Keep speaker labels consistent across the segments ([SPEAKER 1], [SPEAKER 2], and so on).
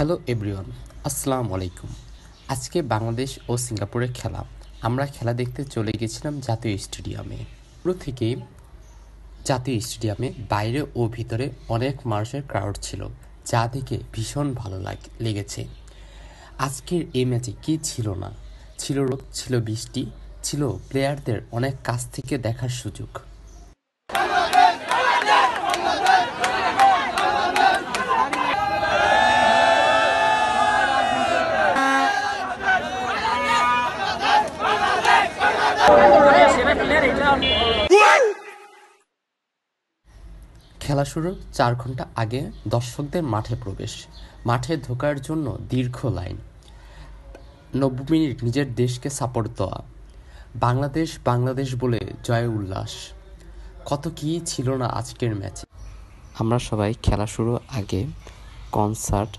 [SPEAKER 1] Hello everyone, আসসালামু আলাইকুম। আজকে বাংলাদেশ ও সিঙ্গাপুরের খেলা। আমরা খেলা দেখতে চলে গেছিলাম জাতীয় স্টেডিয়ামে। পুরো থেকে জাতীয় স্টেডিয়ামে বাইরে ও ভিতরে অনেক মানুষের ক্রাউড ছিল, যা দেখে ভীষণ ভালো লেগেছে। আজকের এই ম্যাচে কি ছিল না, ছিল রোদ, ছিল বৃষ্টি, ছিল প্লেয়ারদের অনেক কাছ থেকে দেখার সুযোগ। খেলা শুরুর 4 ঘন্টা আগে দর্শকদের মাঠে প্রবেশ, মাঠে ঢোকার জন্য দীর্ঘ লাইন, 90 মিনিট নিজের দেশকে সাপোর্ট দেওয়া, বাংলাদেশ বাংলাদেশ বলে জয় উল্লাস। কত কী ছিল না আজকের ম্যাচে। আমরা সবাই খেলা শুরু আগে কনসার্ট,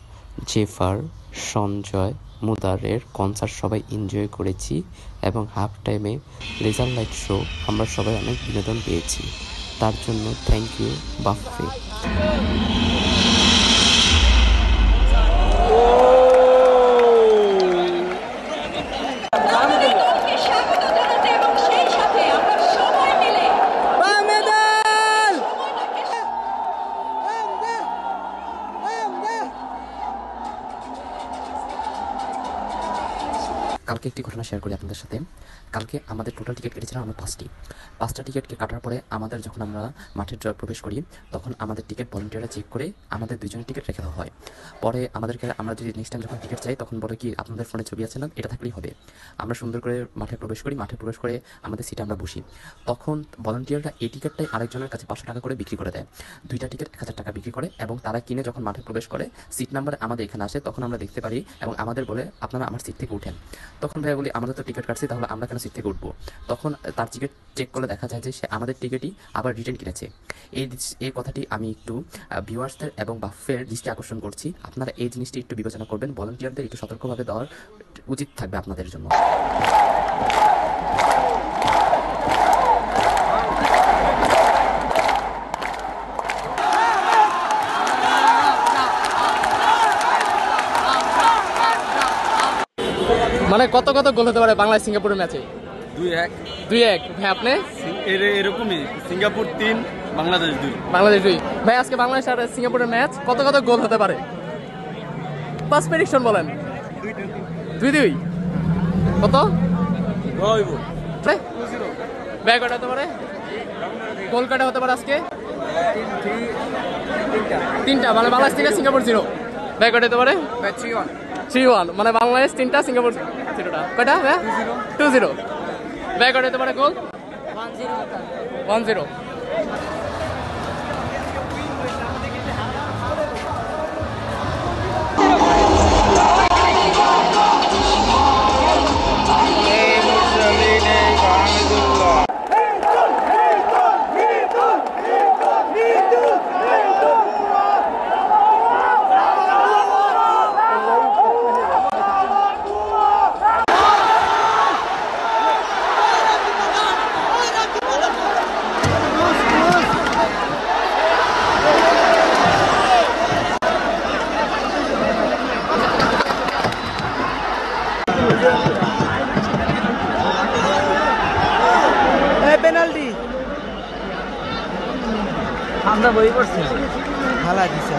[SPEAKER 1] জেফার, সঞ্জয়, মুদারের কনসার্ট সবাই এনজয় করেছি এবং হাফ টাইমে লেজার লাইট শো আমরা সবাই অনেক বিনোদন পেয়েছি। তার জন্য থ্যাংক ইউ বাফে। কালকে একটি ঘটনা শেয়ার করি আপনাদের সাথে। কালকে আমাদের টোটাল টিকিট কেটেছিলাম আমরা 5টা টিকিটকে কাটার পরে আমাদের যখন আমরা মাঠে প্রবেশ করি, তখন আমাদের টিকিট ভলান্টিয়াররা চেক করে আমাদের 2 জনের টিকিট রেখে দেওয়া হয়। পরে আমাদেরকে আমরা যদি নেক্সট টাইম যখন টিকিট চাই, তখন বলে কি আপনাদের ফোনে ছবি আছে না, এটা থাকলেই হবে। আমরা সুন্দর করে মাঠে প্রবেশ করি, মাঠে প্রবেশ করে আমাদের সিটে আমরা বসি। তখন ভলান্টিয়াররা এই টিকিটটাই আরেকজনের কাছে 500 টাকা করে বিক্রি করে দেয়। 2টা টিকিট 1000 টাকা বিক্রি করে এবং তারা কিনে যখন মাঠে প্রবেশ করে সিট নাম্বার আমাদের এখানে আসে, তখন আমরা দেখতে পারি এবং আমাদের বলে আপনারা আমার সিট থেকে উঠেন। তখন ভাই বলি আমাদের তো টিকিট কাটছি, তাহলে আমরা কেন সিট থেকে উঠবো? তখন তার টিকিট চেক করলে দেখা যায় যে সে আমাদের টিকিটই আবার রিটার্ন কিনেছে। এই কথাটি আমি একটু ভিউয়ার্সদের এবং বাফের দৃষ্টি আকর্ষণ করছি। আপনারা এই জিনিসটি একটু বিবেচনা করবেন, ভলান্টিয়ারদের একটু সতর্কভাবে দেওয়ার উচিত থাকবে আপনাদের জন্য।
[SPEAKER 2] মানে কত গোল হতে পারে বাংলাদেশ সিঙ্গাপুরের ম্যাচে?
[SPEAKER 3] 2-1।
[SPEAKER 2] 2-1। ভাই আপনি?
[SPEAKER 3] এরকমই, সিঙ্গাপুর 3, বাংলাদেশ 2।
[SPEAKER 2] বাংলাদেশ 2। ভাই আজকে বাংলাদেশ আর সিঙ্গাপুরের ম্যাচ কত গোল হতে পারে? ফার্স্ট প্রেডিকশন বলেন। 2-2। কত
[SPEAKER 3] হইব?
[SPEAKER 2] 2-0। ভাই কটা হতে পারে? গোল কটা হতে পারে আজকে? 3টা, মানে বাংলাদেশ 3টা সিঙ্গাপুর 0। ভাই কটা হতে পারে? 3-1। মানে বাংলাদেশ 3টা সিঙ্গাপুর 0টা। কয়টা ভাই? 2-0। ভাই কটা হতে পারে গোল? 1-0।
[SPEAKER 4] পেনাল্টি
[SPEAKER 3] আমরা বই করছি
[SPEAKER 4] হালা দিছে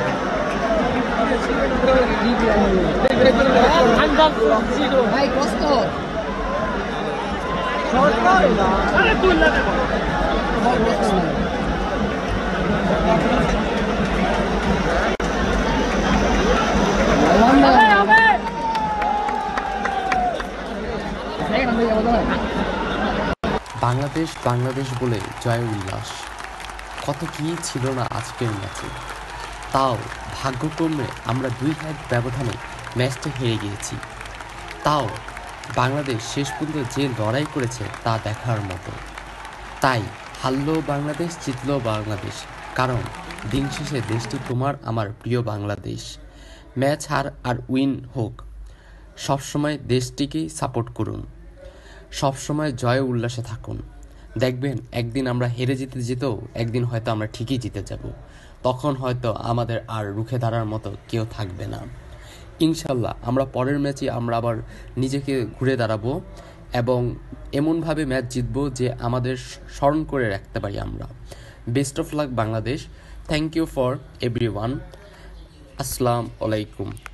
[SPEAKER 5] ভাই কষ্ট
[SPEAKER 1] বাংলাদেশ বাংলাদেশ বলে জয় উল্লাস। কত কী ছিল না আজকের ম্যাচে। তাও ভাগ্যক্রমে আমরা 2-1 ব্যবধানে ম্যাচটা হেরে গিয়েছি। তাও বাংলাদেশ শেষ পর্যন্ত যে লড়াই করেছে তা দেখার মতো। তাই হারলেও বাংলাদেশ, জিতলেও বাংলাদেশ, কারণ দিন শেষে দেশটি তোমার আমার প্রিয় বাংলাদেশ। ম্যাচ হার আর উইন হোক, সবসময় দেশটিকেই সাপোর্ট করুন, সবসময় জয় উল্লাসে থাকুন। দেখবেন একদিন আমরা হেরে যেতেও একদিন হয়তো আমরা ঠিকই জিতে যাব। তখন হয়তো আমাদের আর রুখে দাঁড়ার মতো কেউ থাকবে না। ইনশাল্লাহ আমরা পরের ম্যাচে আমরা আবার নিজেকে ঘুরে দাঁড়াবো এবং এমনভাবে ম্যাচ জিতবো যে আমাদের স্মরণ করে রাখতে পারি আমরা। Best of luck Bangladesh. Thank you for everyone. আসসালামু আলাইকুম।